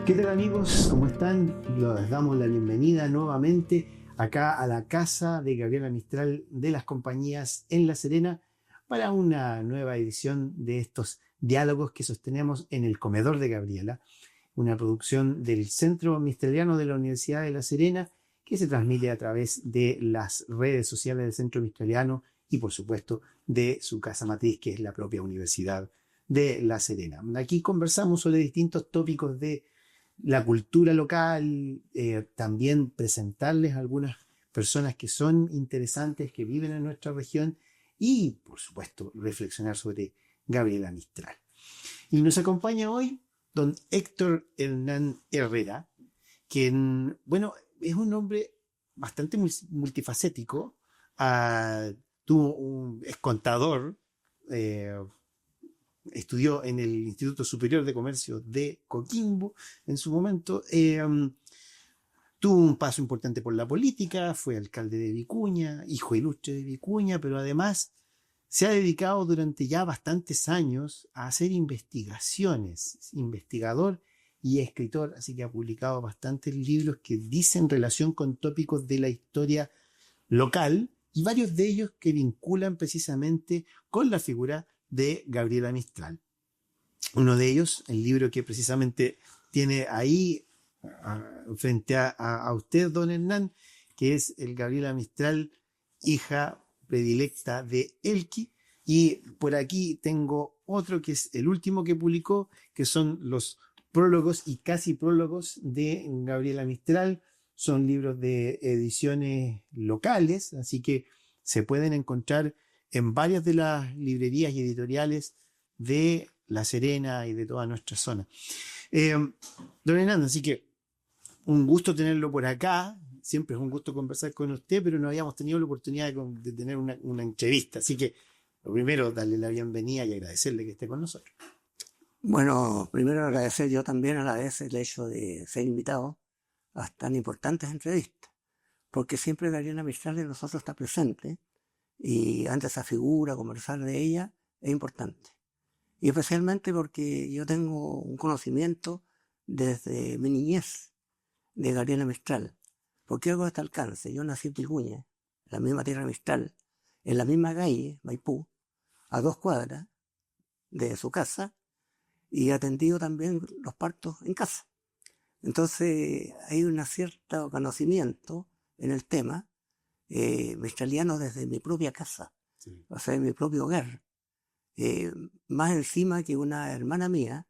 ¿Qué tal amigos? ¿Cómo están? Les damos la bienvenida nuevamente acá a la casa de Gabriela Mistral de las compañías en La Serena para una nueva edición de estos diálogos que sostenemos en el Comedor de Gabriela, una producción del Centro Mistraliano de la Universidad de La Serena que se transmite a través de las redes sociales del Centro Mistraliano y por supuesto de su casa matriz, que es la propia Universidad de La Serena. Aquí conversamos sobre distintos tópicos de la cultura local, también presentarles a algunas personas que son interesantes, que viven en nuestra región y, por supuesto, reflexionar sobre Gabriela Mistral. Y nos acompaña hoy don Héctor Hernán Herrera, quien, bueno, es un hombre bastante multifacético, es contador, eh, estudió en el Instituto Superior de Comercio de Coquimbo en su momento. Tuvo un paso importante por la política, fue alcalde de Vicuña, hijo ilustre de Vicuña, pero además se ha dedicado durante ya bastantes años a hacer investigaciones, investigador y escritor, así que ha publicado bastantes libros que dicen relación con tópicos de la historia local y varios de ellos que vinculan precisamente con la figura de Gabriela Mistral. Uno de ellos, el libro que precisamente tiene ahí frente a usted, don Hernán, que es el Gabriela Mistral, hija predilecta de Elqui. Y por aquí tengo otro que es el último que publicó, que son los prólogos y casi prólogos de Gabriela Mistral. Son libros de ediciones locales, así que se pueden encontrar en varias de las librerías y editoriales de La Serena y de toda nuestra zona. Don Hernando, así que un gusto tenerlo por acá. Siempre es un gusto conversar con usted, pero no habíamos tenido la oportunidad de tener una entrevista. Así que lo primero, darle la bienvenida y agradecerle que esté con nosotros. Bueno, primero agradecer yo también a la vez el hecho de ser invitado a tan importantes entrevistas, porque siempre Gabriela Mistral de nosotros está presente y ante esa figura, conversar de ella es importante. Y especialmente porque yo tengo un conocimiento desde mi niñez de Gabriela Mistral. ¿Por qué hago este alcance? Yo nací en Vicuña, en la misma tierra Mistral, en la misma calle, Maipú, a 2 cuadras de su casa, y he atendido también los partos en casa. Entonces hay un cierto conocimiento en el tema mistraliano desde mi propia casa, sí. O sea, en mi propio hogar. Más encima que una hermana mía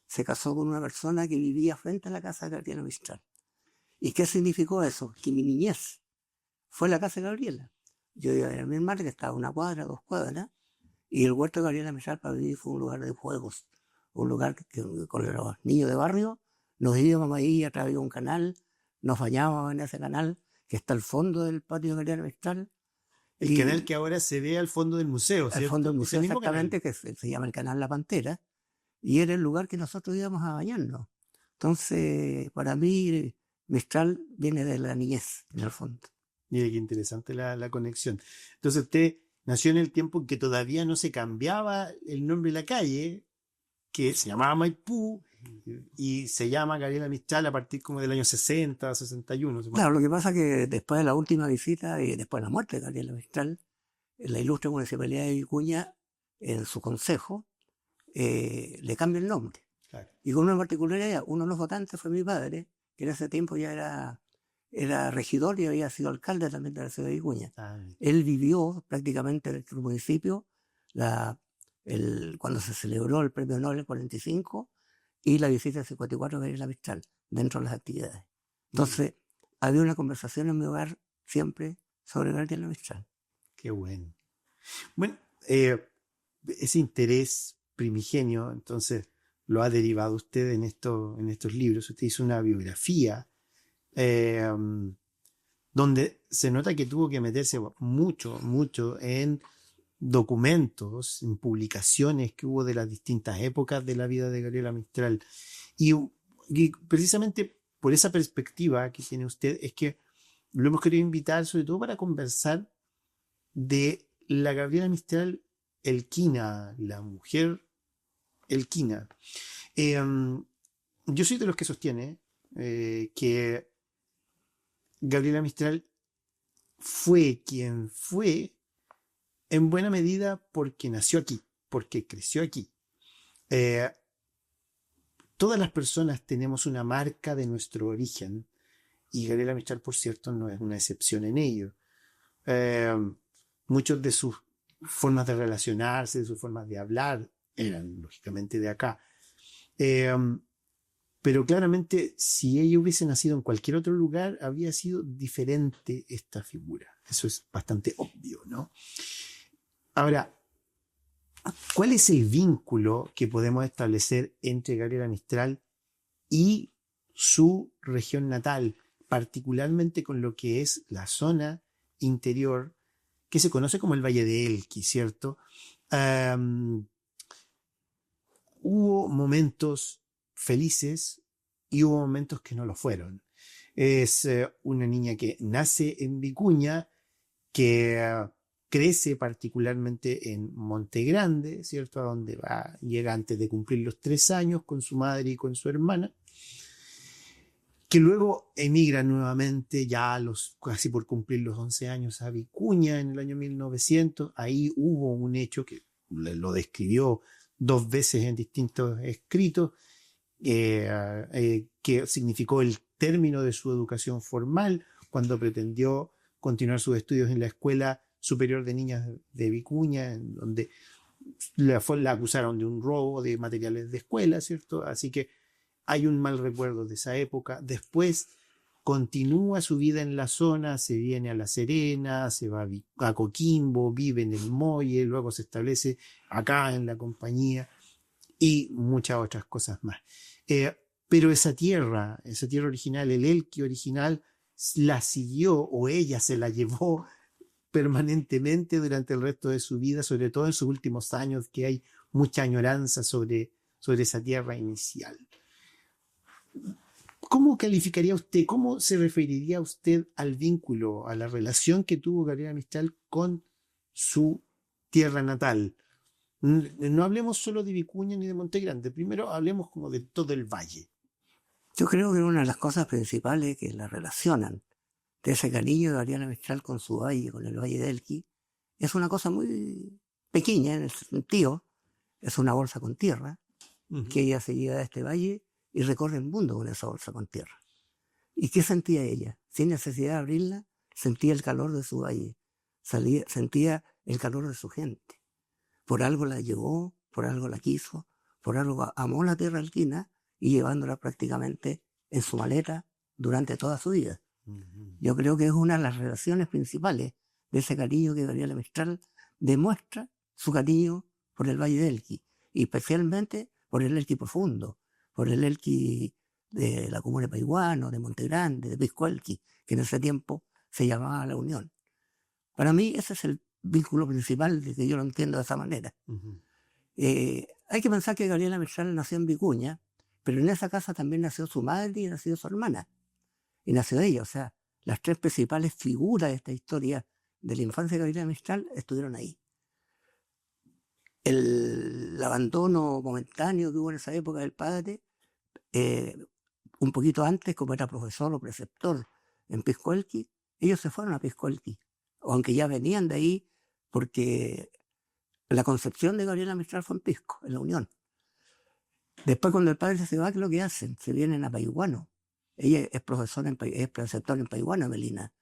se casó con una persona que vivía frente a la casa de Gabriela Mistral. ¿Y qué significó eso? Que mi niñez fue la casa de Gabriela. Yo iba a ver a mi hermana, que estaba a 1 cuadra, 2 cuadras, y el huerto de Gabriela Mistral para mí fue un lugar de juegos, un lugar que con los niños de barrio nos íbamos ahí a través de un canal, nos bañábamos en ese canal que está al fondo del patio de Gabriela Mistral. El canal que ahora se ve al fondo del museo, ¿cierto? Al fondo del museo, exactamente, que se llama el canal La Pantera, y era el lugar que nosotros íbamos a bañarnos. Entonces, para mí, Mistral viene de la niñez, en el fondo. Mire qué interesante la conexión. Entonces usted nació en el tiempo en que todavía no se cambiaba el nombre de la calle, que se llamaba Maipú, y se llama Gabriela Mistral a partir como del año 60, 61. Claro, lo que pasa es que después de la última visita y después de la muerte de Gabriela Mistral, la ilustre municipalidad de Vicuña, en su consejo, le cambia el nombre. Claro. Y con una particularidad, uno de los votantes fue mi padre, que en ese tiempo ya era regidor y había sido alcalde también de la ciudad de Vicuña. Él vivió prácticamente en el municipio cuando se celebró el premio Nobel 45 y la visita del 54 de Gabriela Mistral dentro de las actividades. Entonces, había una conversación en mi hogar siempre sobre Gabriela Mistral. Qué bueno. Bueno, ese interés primigenio, entonces, lo ha derivado usted en estos libros. Usted hizo una biografía donde se nota que tuvo que meterse mucho en documentos, en publicaciones que hubo de las distintas épocas de la vida de Gabriela Mistral. Y precisamente por esa perspectiva que tiene usted es que lo hemos querido invitar sobre todo para conversar de la Gabriela Mistral Elquina, la mujer Elquina. yo soy de los que sostiene que Gabriela Mistral fue quien fue en buena medida porque nació aquí, porque creció aquí. Eh, Todas las personas tenemos una marca de nuestro origen y Gabriela Mistral, por cierto, no es una excepción en ello. Eh, Muchos de sus formas de relacionarse, de sus formas de hablar, eran lógicamente de acá. Eh, pero claramente, si ella hubiese nacido en cualquier otro lugar, habría sido diferente esta figura. Eso es bastante obvio, ¿no? Ahora, ¿cuál es el vínculo que podemos establecer entre Gabriela Mistral y su región natal, particularmente con lo que es la zona interior, que se conoce como el Valle de Elqui, ¿cierto? Um, Hubo momentos felices y hubo momentos que no lo fueron. Es una niña que nace en Vicuña, que crece particularmente en Monte Grande, ¿cierto? A donde llega antes de cumplir los 3 años con su madre y con su hermana, que luego emigra nuevamente ya casi por cumplir los 11 años a Vicuña en el año 1900. Ahí hubo un hecho que lo describió 2 veces en distintos escritos, que significó el término de su educación formal cuando pretendió continuar sus estudios en la Escuela Superior de Niñas de Vicuña, en donde la acusaron de un robo de materiales de escuela, ¿cierto? Así que hay un mal recuerdo de esa época. Después continúa su vida en la zona, se viene a La Serena, se va a Coquimbo, vive en el Molle, luego se establece acá en la compañía y muchas otras cosas más. Pero esa tierra original, el Elqui original, la siguió o ella se la llevó permanentemente durante el resto de su vida, sobre todo en sus últimos años, que hay mucha añoranza sobre esa tierra inicial. ¿Cómo calificaría usted, cómo se referiría usted al vínculo, a la relación que tuvo Gabriela Mistral con su tierra natal? No hablemos solo de Vicuña ni de Monte Grande, primero hablemos como de todo el valle. Yo creo que una de las cosas principales que la relacionan de ese cariño de Gabriela Mistral con su valle, con el Valle del Elqui, es una cosa muy pequeña en el sentido, es una bolsa con tierra, que ella se lleva de este valle y recorre el mundo con esa bolsa con tierra. ¿Y qué sentía ella? Sin necesidad de abrirla, sentía el calor de su valle, sentía el calor de su gente. Por algo la llevó, por algo la quiso, por algo amó la tierra alquina y llevándola prácticamente en su maleta durante toda su vida. Yo creo que es una de las relaciones principales de ese cariño que Gabriela Mistral demuestra, su cariño por el Valle del Elqui, y especialmente por el Elqui profundo, por el Elqui de la comuna de Paiguano, de Monte Grande, de Pisco Elqui, que en ese tiempo se llamaba La Unión. Para mí ese es el vínculo principal, de que yo lo entiendo de esa manera. Hay que pensar que Gabriela Mistral nació en Vicuña, pero en esa casa también nació su madre y nació su hermana. Y nació ella, o sea, las 3 principales figuras de esta historia de la infancia de Gabriela Mistral estuvieron ahí. El abandono momentáneo que hubo en esa época del padre, un poquito antes, como era profesor o preceptor en Pisco Elqui, ellos se fueron a Pisco Elqui, aunque ya venían de ahí, porque la concepción de Gabriela Mistral fue en Pisco, en la Unión. Después, cuando el padre se va, ¿qué es lo que hacen? Se vienen a Paiguano. Ella es profesora, es preceptor en Paiguano, Melina.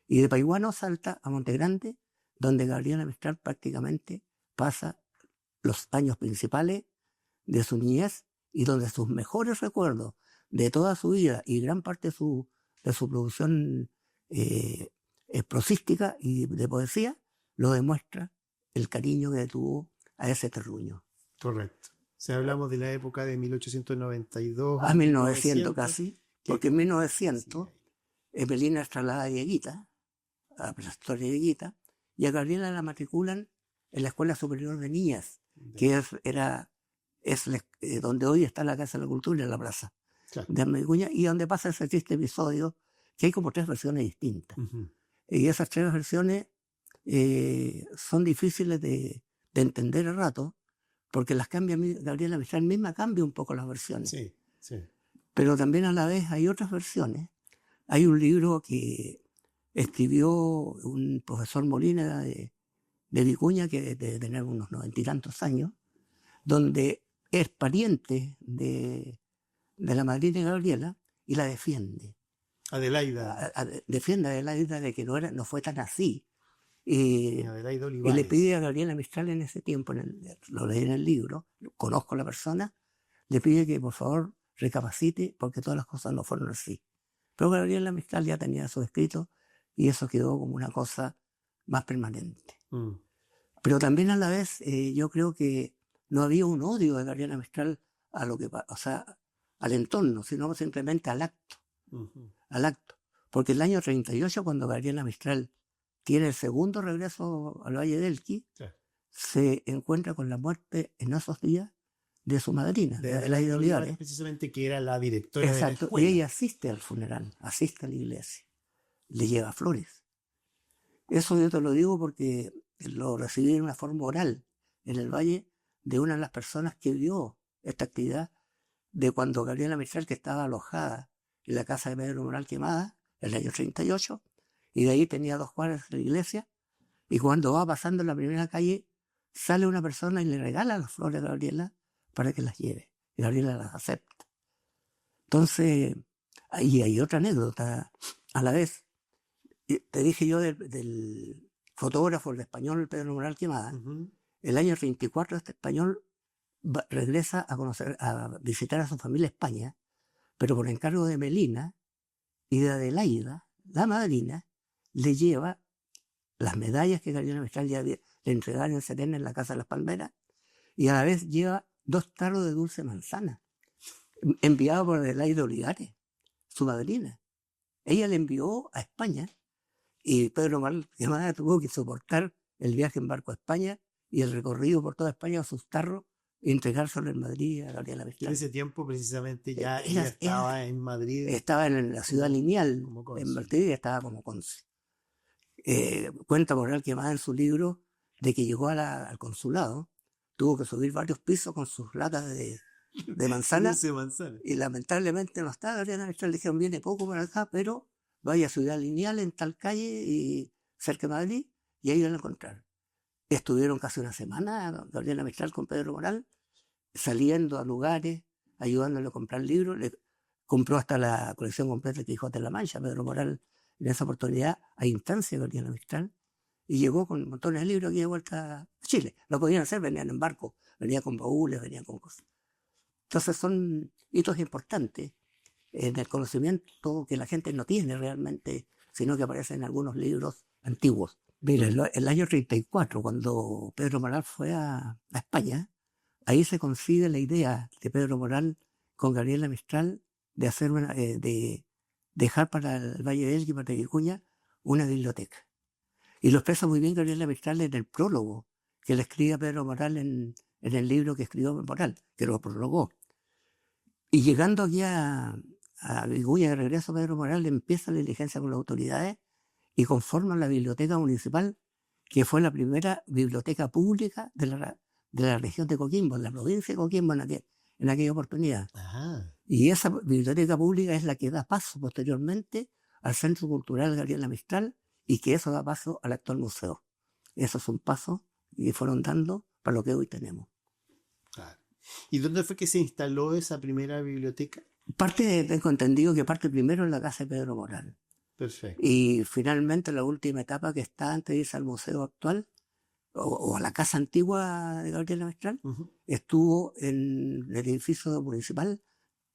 Y de Paiguano salta a Monte Grande, donde Gabriela Mistral prácticamente pasa los años principales de su niñez y donde sus mejores recuerdos de toda su vida y gran parte de su producción prosística y de poesía lo demuestra el cariño que tuvo a ese terruño. Correcto. Si hablamos de la época de 1892 a 1900 casi, porque en 1900 sí. Melina es trasladada a Dieguita, a preceptora de Dieguita, y a Gabriela la matriculan en la Escuela Superior de Niñas, que es donde hoy está la Casa de la Cultura en la plaza de Vicuña, y donde pasa ese triste episodio, que hay como 3 versiones distintas. Y esas 3 versiones son difíciles de entender a rato, porque las cambia Gabriela Mistral misma, cambia un poco las versiones. Sí. pero también a la vez hay otras versiones. Hay un libro que escribió un profesor Molina de Vicuña, que debe tener unos 90 y tantos años, donde es pariente de la madrina Gabriela y la defiende. Adelaida. Defiende a Adelaida de que no fue tan así. Y Adelaida le Olivares. pide a Gabriela Mistral en ese tiempo, lo leí en el libro, conozco a la persona, le pide que por favor recapacite porque todas las cosas no fueron así. Pero Gabriela Mistral ya tenía su escrito y eso quedó como una cosa más permanente. Pero también a la vez yo creo que no había un odio de Gabriela Mistral a lo que, o sea, al entorno, sino simplemente al acto. Al acto. Porque el año 38, cuando Gabriela Mistral tiene el segundo regreso al Valle del Elqui, se encuentra con la muerte en esos días de su madrina, de Adelaida Olivares. Precisamente, que era la directora. Exacto, de la escuela. Y ella asiste al funeral, asiste a la iglesia, le lleva flores. Eso yo te lo digo porque lo recibí en una forma oral en el Valle de una de las personas que vio esta actividad de cuando Gabriela Mistral, que estaba alojada en la casa de Pedro Moral quemada, en el año 38, y de ahí tenía 2 cuadras de la iglesia, y cuando va pasando en la primera calle, sale una persona y le regala las flores a Gabriela para que las lleve, y Gabriela las acepta. Entonces, ahí hay otra anécdota a la vez. Te dije yo del fotógrafo, el español Pedro Moral Quemada. El año 34 este español regresa a visitar a su familia a España, pero por encargo de Melina y de Adelaida, la madrina, le lleva las medallas que Gabriela Mistral ya le entregaron en Serena en la Casa de las Palmeras, y a la vez lleva 2 tarros de dulce manzana, enviado por Adelaida Olivares, su madrina. Ella le envió a España, y Pedro Moral Quemada tuvo que soportar el viaje en barco a España y el recorrido por toda España a sus tarros y entregárselo en Madrid a Gabriela Mistral. En ese tiempo, precisamente, ya ella estaba en Madrid. Estaba en la ciudad lineal, en Madrid, estaba como cónsul. Cuenta Moral Quemada en su libro de que llegó al consulado, tuvo que subir varios pisos con sus latas de manzana, y lamentablemente no está Gabriela Mistral. Le dijeron, viene poco para acá, pero vaya a Ciudad Lineal en tal calle y cerca de Madrid, y ahí lo encontraron. Estuvieron casi una semana Gabriela Mistral con Pedro Moral, saliendo a lugares, ayudándole a comprar libros. Le compró hasta la colección completa de Quijote de la Mancha, Pedro Moral, en esa oportunidad, a instancia de Gabriela Mistral, y llegó con montones de libros aquí de vuelta a Chile. Lo podían hacer, venían en barco, venían con baúles, venían con cosas. Entonces son hitos importantes en el conocimiento que la gente no tiene realmente, sino que aparecen en algunos libros antiguos. Mira, el año 34, cuando Pedro Moral fue a España, ahí se concibe la idea de Pedro Moral con Gabriela Mistral de hacer de dejar para el Valle del Elqui, para Vicuña, una biblioteca. Y lo expresa muy bien Gabriela Mistral en el prólogo que le escribe a Pedro Moral en el libro que escribió Moral, que lo prologó. Y llegando aquí a Vicuña, de regreso a Pedro Moral, empieza la diligencia con las autoridades y conforman la biblioteca municipal, que fue la primera biblioteca pública de la región de Coquimbo, de la provincia de Coquimbo en aquella oportunidad. Y esa biblioteca pública es la que da paso posteriormente al Centro Cultural Gabriela Mistral, y que eso da paso al actual museo. Esos son pasos que fueron dando para lo que hoy tenemos. Claro. ¿Y dónde fue que se instaló esa primera biblioteca? Tengo entendido que parte primero en la casa de Pedro Moral. Perfecto. Y finalmente la última etapa, que está antes de irse al museo actual, o a la casa antigua de Gabriela Mistral, estuvo en el edificio municipal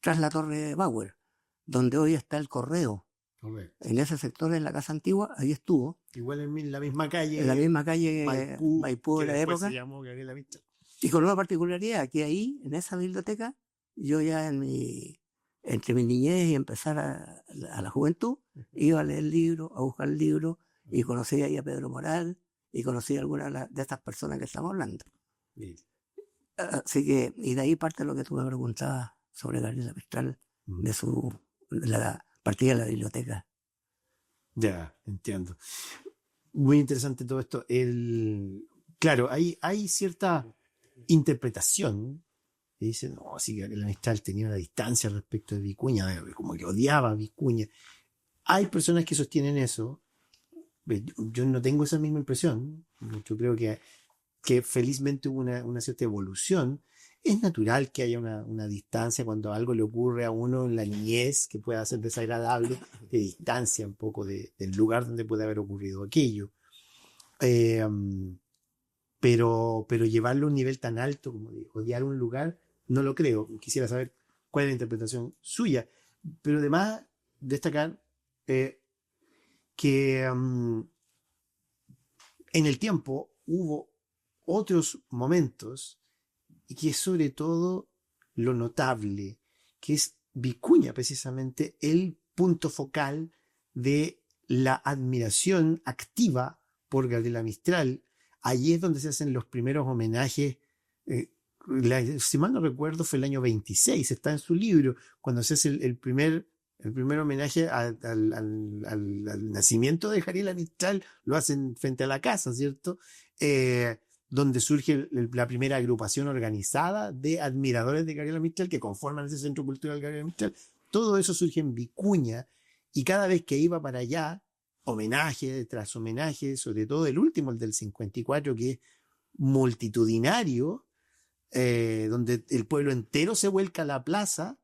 tras la Torre Bauer, donde hoy está el correo. Correcto. En ese sector, en la casa antigua, ahí estuvo. Igual en la misma calle. En la misma calle Maipú de la época. Se llamó Gabriela Mistral. Y con una particularidad, que ahí, en esa biblioteca, yo ya entre mi niñez y empezar a la juventud, iba a leer libros, a buscar libros, y conocí ahí a Pedro Moral, y conocí a algunas de estas personas que estamos hablando. Bien. Así que, y de ahí parte lo que tú me preguntabas sobre Gabriela Mistral, de la partida de la biblioteca. Ya, entiendo. Muy interesante todo esto. Claro, hay cierta interpretación y dicen, no, sí, Gabriela Mistral tenía una distancia respecto de Vicuña, como que odiaba a Vicuña. Hay personas que sostienen eso. Yo no tengo esa misma impresión. Yo creo que felizmente hubo una cierta evolución. Es natural que haya una distancia cuando algo le ocurre a uno en la niñez que pueda ser desagradable, de distancia un poco del lugar donde puede haber ocurrido aquello. Eh, pero llevarlo a un nivel tan alto como de odiar un lugar, no lo creo. Quisiera saber cuál es la interpretación suya. Pero además, destacar que en el tiempo hubo otros momentos y que es sobre todo lo notable, que es Vicuña precisamente el punto focal de la admiración activa por Gabriela Mistral. Allí es donde se hacen los primeros homenajes. Si mal no recuerdo, fue el año 26, está en su libro, cuando se hace el primer homenaje al nacimiento de Gabriela Mistral, lo hacen frente a la casa, ¿cierto? Donde surge la primera agrupación organizada de admiradores de Gabriela Mistral que conforman ese Centro Cultural Gabriela Mistral. Todo eso surge en Vicuña, y cada vez que iba para allá, homenaje tras homenaje, sobre todo el último, el del 54, que es multitudinario, donde el pueblo entero se vuelca a la plaza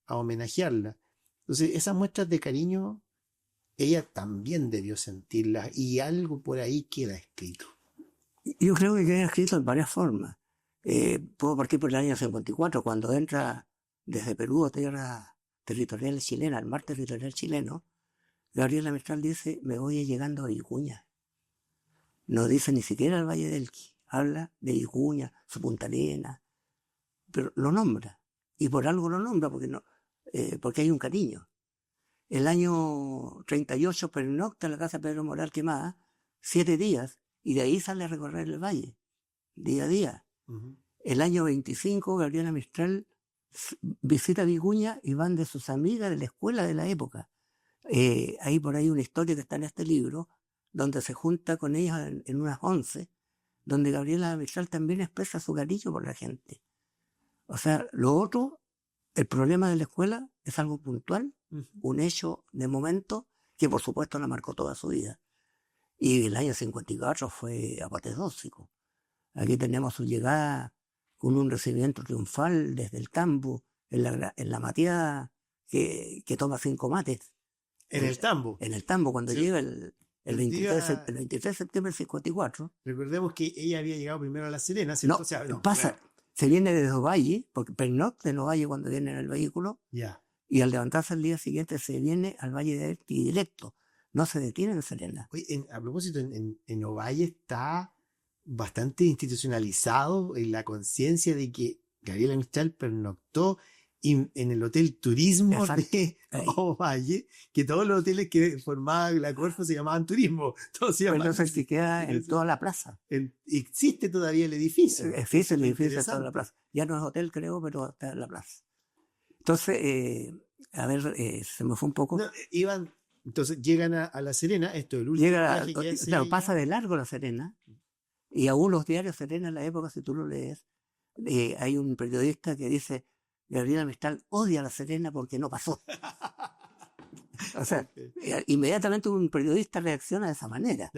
a homenajearla. Entonces, esas muestras de cariño, ella también debió sentirlas, y algo por ahí queda escrito. Yo creo que queda escrito en varias formas. Puedo partir por el año 54, cuando entra desde Perú a tierra territorial chilena, al mar territorial chileno. Gabriela Mistral dice, me voy llegando a Vicuña. No dice ni siquiera al Valle del Elqui, habla de Vicuña, su Punta Arenas, pero lo nombra. Y por algo lo nombra, porque hay un cariño. El año 38 pernocta en la casa de Pedro Moral Quemada, 7 días, y de ahí sale a recorrer el valle, día a día. Uh-huh. El año 25, Gabriela Mistral visita Vicuña y van de sus amigas de la escuela de la época. Hay por ahí una historia que está en este libro, donde se junta con ellas en unas 11, donde Gabriela Mistral también expresa su cariño por la gente. O sea, lo otro, el problema de la escuela es algo puntual, uh-huh, un hecho de momento que por supuesto la marcó toda su vida. Y el año 54 fue apoteósico. Aquí tenemos su llegada con un recibimiento triunfal desde el campo, en la mateada que toma 5 mates. ¿En el tambo? En el tambo, cuando sí, llega el 23 de septiembre del 54. Recordemos que ella había llegado primero a La Serena, ¿cierto? No, o sea, pasa, se viene desde Ovalle, porque pernocta en Ovalle cuando viene en el vehículo, y al levantarse el día siguiente se viene al Valle de Elqui directo. No se detiene en Serena. Oye, a propósito, en Ovalle está bastante institucionalizado en la conciencia de que Gabriela Mistral pernoctó en el Hotel Turismo de Ovalle, que todos los hoteles que formaba la Corfo se llamaban Turismo. Entonces se queda en toda la plaza. Existe todavía el edificio. Existe el edificio en toda la plaza. Ya no es hotel, creo, pero está en la plaza. Entonces, se me fue un poco. No, entonces llegan a La Serena, esto es el último viaje que hace claro, pasa de largo La Serena, y aún los diarios Serena en la época, si tú lo lees, hay un periodista que dice, Gabriela Mistral odia La Serena porque no pasó. O sea, inmediatamente un periodista reacciona de esa manera.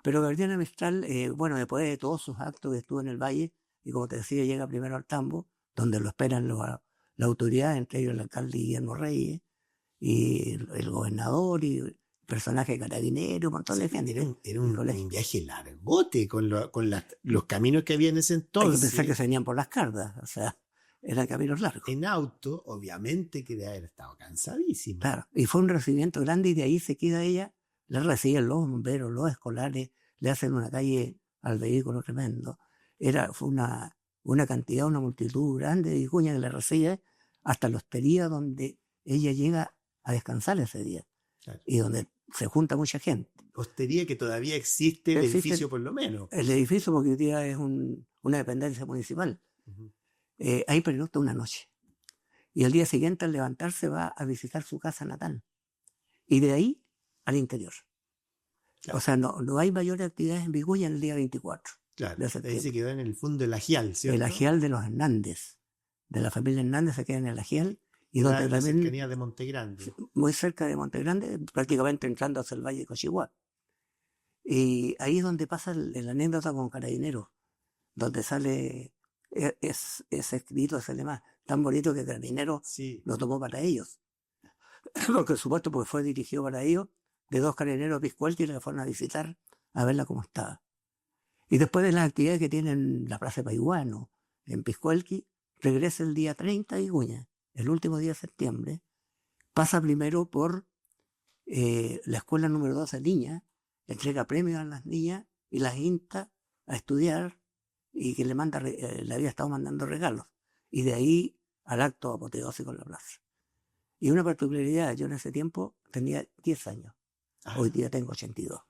Pero Gabriela Mistral, después de todos sus actos que estuvo en el Valle, y como te decía, llega primero al Tambo, donde lo esperan la autoridad, entre ellos el alcalde Guillermo Reyes, y el gobernador, y el personaje carabinero, un montón de gente. Era un viaje largote con los caminos que había en ese entonces. Hay que pensar que se venían por las cardas, o sea, eran caminos largos. En auto, obviamente, que debe haber estado cansadísimo. Claro, y fue un recibimiento grande, y de ahí se queda ella, la reciben los bomberos, los escolares, le hacen una calle al vehículo tremendo. Fue una cantidad, una multitud grande de Vicuña que la recibe hasta la hostería donde ella llega a descansar ese día. Claro. Y donde se junta mucha gente. Hostería que todavía existe, el edificio por lo menos. El edificio, porque hoy día es una dependencia municipal. Uh-huh. Ahí pernocta una noche. Y el día siguiente, al levantarse, va a visitar su casa natal. Y de ahí al interior. Claro. O sea, no hay mayores actividades en Vicuña en el día 24. Claro, ahí se quedó en el fondo del Ajial, ¿cierto? El Ajial de los Hernández. de la familia Hernández se queda en el Ajiel, y donde La también, cercanía de Montegrande. muy cerca de Montegrande, prácticamente entrando hacia el Valle de Cochihuá. Y ahí es donde pasa la anécdota con Carabineros, donde sale ese escrito, ese lema tan bonito que Carabineros Sí. lo tomó para ellos. Porque supuesto, porque fue dirigido para ellos, de 2 carabineros de Piscuelti que fueron a visitar a verla cómo estaba. Y después de las actividades que tienen la Plaza de Paiguano, en Piscuelqui, regresa el día 30 de Vicuña, el último día de septiembre, pasa primero por la escuela número 2 de niñas, entrega premios a las niñas y las insta a estudiar, y que le había estado mandando regalos. Y de ahí al acto apoteósico en la plaza. Y una particularidad, yo en ese tiempo tenía 10 años, hoy día tengo 82.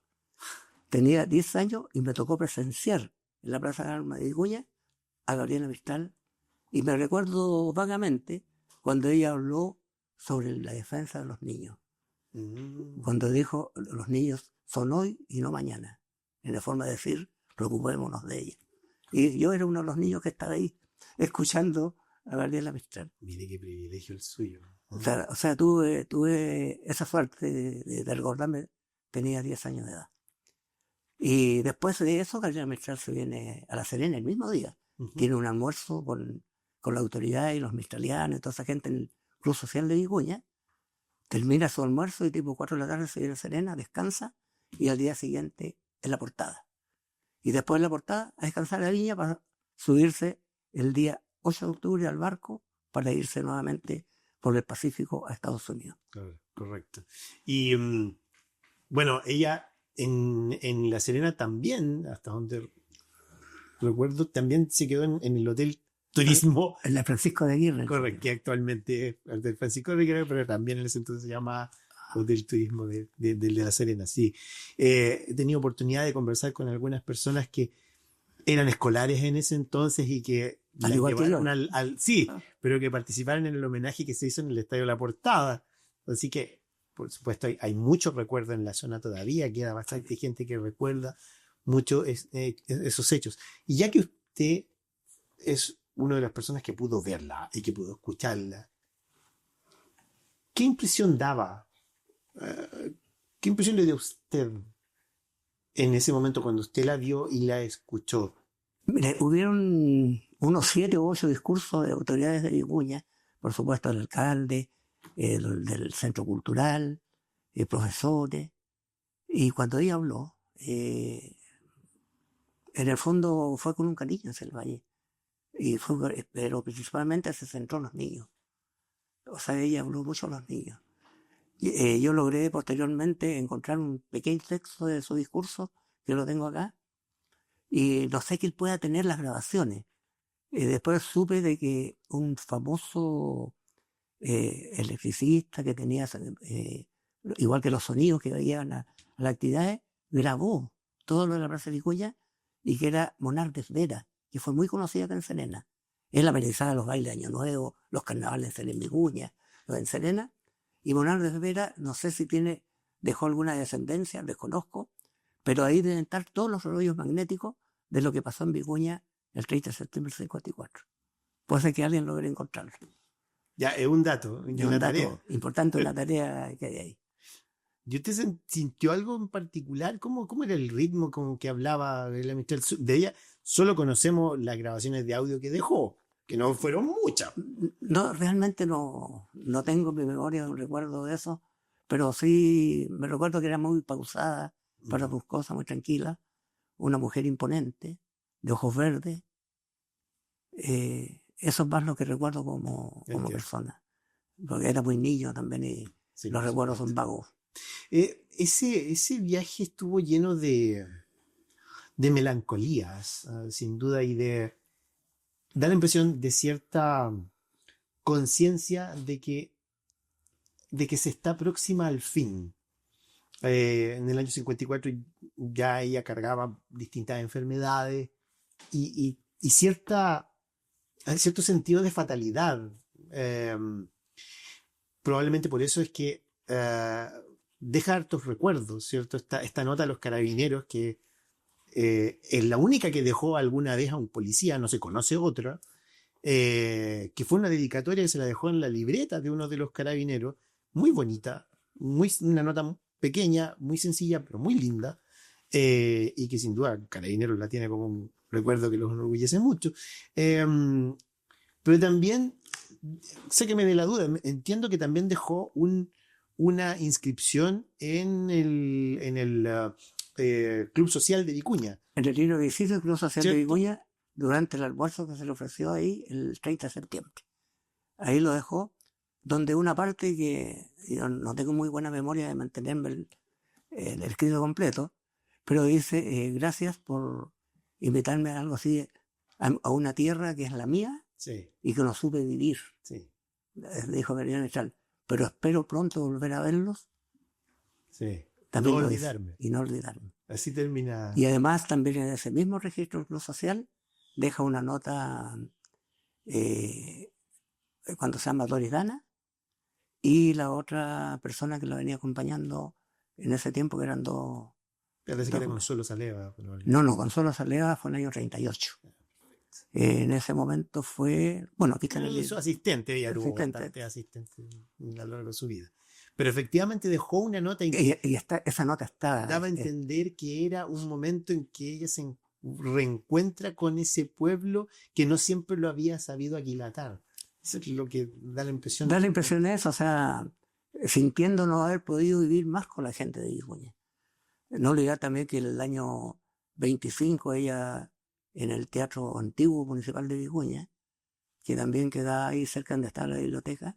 Tenía 10 años y me tocó presenciar en la Plaza de Armas de Vicuña a Gabriela Mistral, y me recuerdo vagamente cuando ella habló sobre la defensa de los niños. Cuando dijo, los niños son hoy y no mañana, en la forma de decir, preocupémonos de ellos. Y yo era uno de los niños que estaba ahí escuchando a Gabriela Mistral. Mire qué privilegio el suyo. O sea, tuve esa suerte de recordarme, tenía 10 años de edad. Y después de eso, Gabriela Mistral se viene a La Serena el mismo día. Tiene un almuerzo con la autoridad y los mistralianos y toda esa gente en el Club Social de Vicuña. Termina su almuerzo y tipo 4 de la tarde se viene a Serena, descansa, y al día siguiente en la portada. Y después de la portada a descansar a Viña para subirse el día 8 de octubre al barco para irse nuevamente por el Pacífico a Estados Unidos. Claro, correcto. Y bueno, ella en La Serena también, hasta donde recuerdo, también se quedó en el Hotel Turismo. En la Francisco de Aguirre. Correcto, que actualmente es el del Francisco de Aguirre, pero también en ese entonces se llama Hotel Turismo de La Serena. Sí. He tenido oportunidad de conversar con algunas personas que eran escolares en ese entonces y que al igual que yo. Sí, pero que participaron en el homenaje que se hizo en el Estadio La Portada. Así que, por supuesto, hay mucho recuerdo en la zona todavía, queda bastante gente que recuerda mucho esos hechos. Y ya que usted es una de las personas que pudo verla y que pudo escucharla, ¿qué impresión daba? ¿Qué impresión le dio a usted en ese momento cuando usted la vio y la escuchó? Mire, hubieron unos 7 u 8 discursos de autoridades de Vicuña, por supuesto el alcalde, del centro cultural, profesores, y cuando ella habló, en el fondo fue con un cariño hacia el valle, pero principalmente se centró en los niños. O sea, ella habló mucho a los niños. Yo logré posteriormente encontrar un pequeño texto de su discurso, que lo tengo acá, y no sé que él pueda tener las grabaciones. Después supe de que un famoso electricista que tenía, igual que los sonidos que llevan a las actividades, grabó todo lo de la Plaza de Vicuña, y que era Monardes Vera, que fue muy conocida acá en Serena. Él amenizaba los bailes de Año Nuevo, los carnavales en Vicuña, los en Serena. Y Monardes Vera, no sé si dejó alguna descendencia, desconozco, pero ahí deben estar todos los rollos magnéticos de lo que pasó en Vicuña el 30 de septiembre del 54. Puede ser que alguien logre encontrarlo. Ya, es un dato, es un dato importante, una tarea que hay ahí. ¿Y usted sintió algo en particular? ¿Cómo era el ritmo con que hablaba Gabriela Mistral? De ella solo conocemos las grabaciones de audio que dejó, que no fueron muchas. No, realmente no tengo en mi memoria un recuerdo de eso, pero sí me recuerdo que era muy pausada para sus cosas, muy tranquila, una mujer imponente, de ojos verdes. Eso es más lo que recuerdo como persona, porque era muy niño también y sí, los recuerdos son vagos. Ese viaje estuvo lleno de melancolías, sin duda, y da la impresión de cierta conciencia de que se está próxima al fin. En el año 54 ya ella cargaba distintas enfermedades y cierto sentido de fatalidad. Probablemente por eso es que deja hartos recuerdos, ¿cierto? Esta nota a los carabineros, que es la única que dejó alguna vez a un policía, no se conoce otra, que fue una dedicatoria que se la dejó en la libreta de uno de los carabineros, muy bonita, una nota pequeña, muy sencilla, pero muy linda, y que sin duda Carabineros la tiene como un recuerdo que los enorgullece mucho. Eh, pero también, sé que me dé la duda, entiendo que también dejó una inscripción en el Club Social de Vicuña. En el libro de visita del Club Social de ¿Cierto? Vicuña, durante el almuerzo que se le ofreció ahí el 30 de septiembre. Ahí lo dejó, donde una parte que yo no tengo muy buena memoria de mantenerme el escrito completo, pero dice, gracias por invitarme a algo así, a una tierra que es la mía Sí, y que no supe vivir, sí, dijo Mariano Mistral. Pero espero pronto volver a verlos, sí. también No lo dice, olvidarme. y no olvidarme. Así termina. Y además también en ese mismo registro del Club Social deja una nota cuando se llama Doris Dana, y la otra persona que lo venía acompañando en ese tiempo, que eran dos. Parece que era Consuelo Saleva. No, Consuelo Saleva fue en el año 38. En ese momento fue, bueno, aquí está en el Su asistente, ella tuvo bastante asistente a lo largo de su vida. Pero efectivamente dejó una nota en que esa nota está. daba a entender que era un momento en que ella se reencuentra con ese pueblo que no siempre lo había sabido aquilatar. Eso es lo que da la impresión. Da la impresión de eso, o sea, sintiendo no haber podido vivir más con la gente de Vicuña. No olvidar también que el año 25 ella, en el Teatro Antiguo Municipal de Vicuña, que también queda ahí cerca donde está la biblioteca,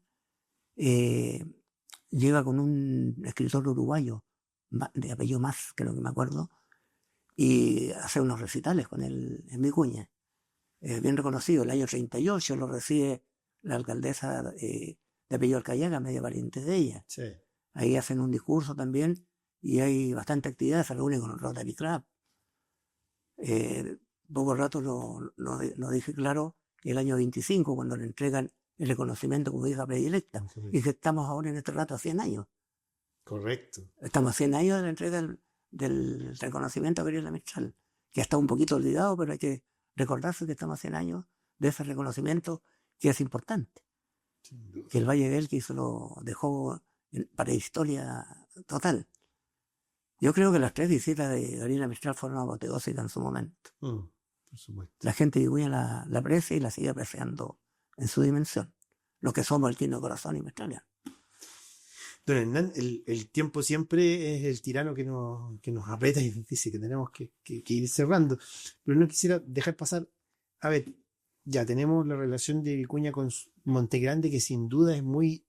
llega con un escritor uruguayo de apellido Más, que es lo que me acuerdo, y hace unos recitales con él en Vicuña. Bien reconocido, el año 38 lo recibe la alcaldesa de apellido Alcayaga, media pariente de ella. Sí. Ahí hacen un discurso también y hay bastante actividad, se reúne con el Rotary Club. Poco rato lo dije claro, el año 25, cuando le entregan el reconocimiento como hija predilecta, y que estamos ahora en este rato a 100 años. Correcto. Estamos a 100 años de la entrega del reconocimiento a Gabriela Mistral, que está un poquito olvidado, pero hay que recordarse que estamos a 100 años de ese reconocimiento que es importante. Que el Valle del que lo dejó para historia total. Yo creo que las 3 visitas de Gabriela Mistral fueron apoteósicas en su momento. Por supuesto. La gente de Vicuña la aprecia y la sigue apreciando en su dimensión. Los que somos el Quino Corazón y Mistraliano. Don Hernán, el tiempo siempre es el tirano que nos aprieta y dice que tenemos que ir cerrando. Pero no quisiera dejar pasar. A ver, ya tenemos la relación de Vicuña con Montegrande, que sin duda es muy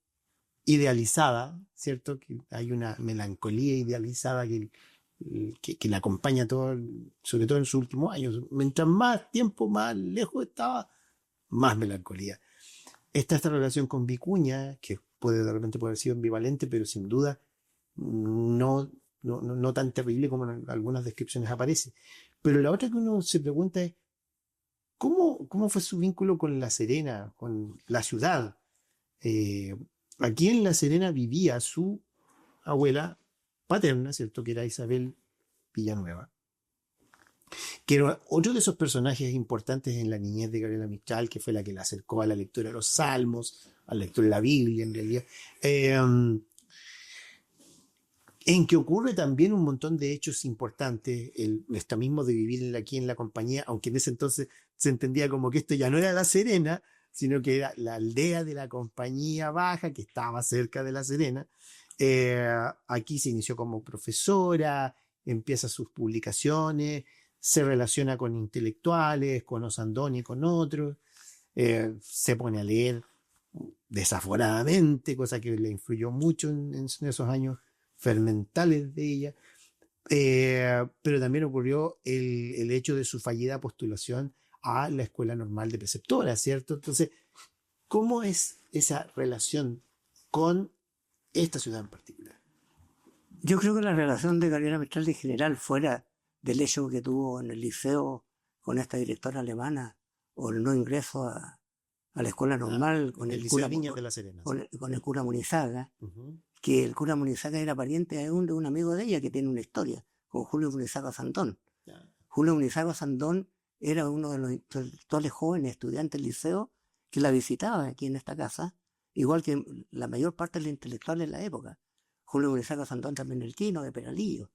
idealizada, ¿cierto? Que hay una melancolía idealizada que la acompaña todo, sobre todo en sus últimos años. Mientras más tiempo, más lejos estaba, más melancolía. Está esta relación con Vicuña, que de repente puede haber sido ambivalente, pero sin duda no tan terrible como en algunas descripciones aparece. Pero la otra que uno se pregunta es, ¿cómo fue su vínculo con La Serena, con la ciudad? Aquí en La Serena vivía su abuela paterna, ¿cierto? Que era Isabel Villanueva, que era otro de esos personajes importantes en la niñez de Gabriela Mistral, que fue la que la acercó a la lectura de los Salmos, a la lectura de la Biblia, en realidad. En que ocurre también un montón de hechos importantes, esto mismo de vivir aquí en la compañía, aunque en ese entonces se entendía como que esto ya no era La Serena, sino que era la aldea de la Compañía Baja, que estaba cerca de La Serena. Aquí se inició como profesora, empieza sus publicaciones, se relaciona con intelectuales, con Osandón y con otros, se pone a leer desaforadamente, cosa que le influyó mucho en esos años fermentales de ella. Pero también ocurrió el hecho de su fallida postulación a la Escuela Normal de Preceptoras, ¿cierto? Entonces, ¿cómo es esa relación con esta ciudad en particular? Yo creo que la relación de Gabriela Mistral en general, fuera del hecho que tuvo en el liceo con esta directora alemana, o el no ingreso a la escuela normal con el Liceo cura Viñas de La Serena. con el cura Munizaga, Uh-huh. que el cura Munizaga era pariente de un amigo de ella que tiene una historia, con Julio Munizaga Sandón. Julio Munizaga Sandón era uno de los intelectuales jóvenes estudiantes del liceo que la visitaba aquí en esta casa, igual que la mayor parte de los intelectuales de la época. Julio Munizaga Sandón también, el Chino, de Peralillo.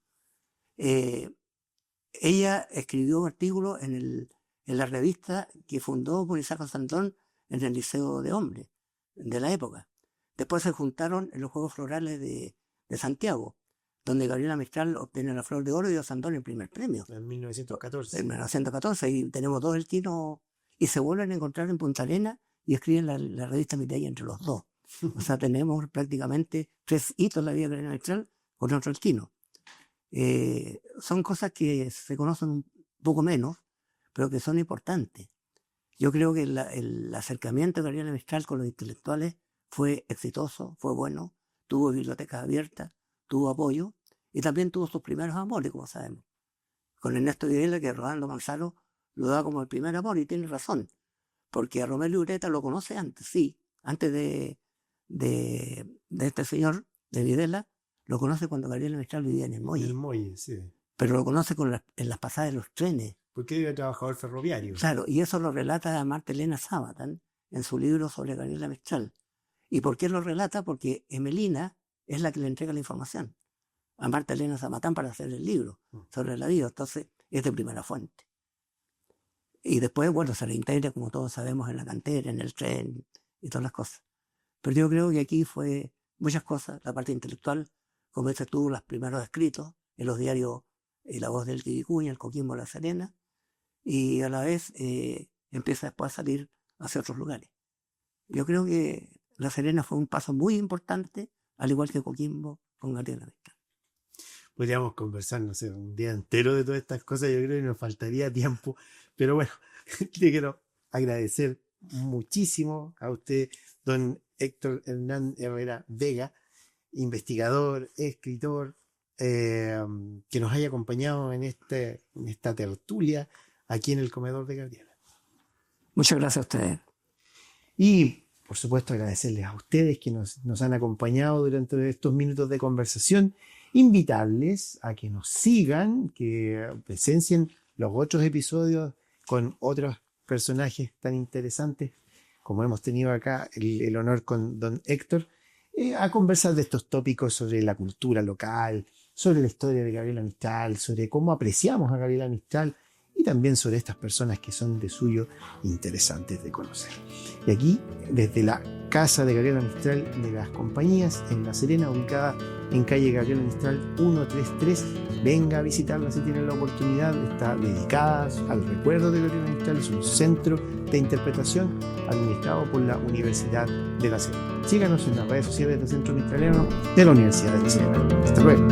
Ella escribió un artículo en la revista que fundó Munizaga Sandón en el Liceo de Hombres de la época. Después se juntaron en los Juegos Florales de Santiago, donde Gabriela Mistral obtiene la Flor de Oro y dio Sandón el primer premio. En 1914. En 1914, y tenemos dos del Chino, y se vuelven a encontrar en Punta Arenas y escriben la revista Mireia entre los dos. O sea, tenemos prácticamente 3 hitos en la vida de Gabriela Mistral con otro el Chino. Son cosas que se conocen un poco menos, pero que son importantes. Yo creo que el acercamiento de Gabriela Mistral con los intelectuales fue exitoso, fue bueno, tuvo bibliotecas abiertas, tuvo apoyo y también tuvo sus primeros amores, como sabemos. Con Ernesto Videla, que Rolando Manzano lo da como el primer amor, y tiene razón, porque a Romelio Ureta lo conoce antes, sí, antes de este señor, de Videla, lo conoce cuando Gabriela Mistral vivía en el Muelle. El Muelle, sí. Pero lo conoce en las pasadas de los trenes. Porque era trabajador ferroviario. Claro, y eso lo relata Marta Elena Sabatán en su libro sobre Gabriela Mistral. ¿Y por qué lo relata? Porque Emelina es la que le entrega la información a Marta Elena Sabatán para hacer el libro sobre la vida. Entonces, es de primera fuente. Y después, bueno, se reintegra, como todos sabemos, en la cantera, en el tren y todas las cosas. Pero yo creo que aquí fue muchas cosas. La parte intelectual, como dices tú, los primeros escritos en los diarios La Voz del Vicuña, el Coquimbo, La Serena, y a la vez empieza después a salir hacia otros lugares. Yo creo que La Serena fue un paso muy importante, al igual que Coquimbo con Gabriela Mistral. Podríamos conversar, no sé, un día entero de todas estas cosas, yo creo que nos faltaría tiempo, pero bueno, le quiero agradecer muchísimo a usted, don Héctor Hernán Herrera Vega, investigador, escritor, que nos haya acompañado en esta tertulia aquí en el Comedor de Gabriela. Muchas gracias a ustedes. Y, por supuesto, agradecerles a ustedes que nos han acompañado durante estos minutos de conversación. Invitarles a que nos sigan, que presencien los otros episodios con otros personajes tan interesantes como hemos tenido acá el honor con don Héctor, a conversar de estos tópicos sobre la cultura local, sobre la historia de Gabriela Mistral, sobre cómo apreciamos a Gabriela Mistral y también sobre estas personas que son de suyo interesantes de conocer. Y aquí, desde la casa de Gabriela Mistral de las Compañías, en La Serena, ubicada en calle Gabriela Mistral 133, venga a visitarla si tiene la oportunidad. Está dedicada al recuerdo de Gabriela Mistral, es un centro de interpretación administrado por la Universidad de La Serena. Síganos en las redes sociales del Centro Mistraliano de la Universidad de La Serena. Hasta luego.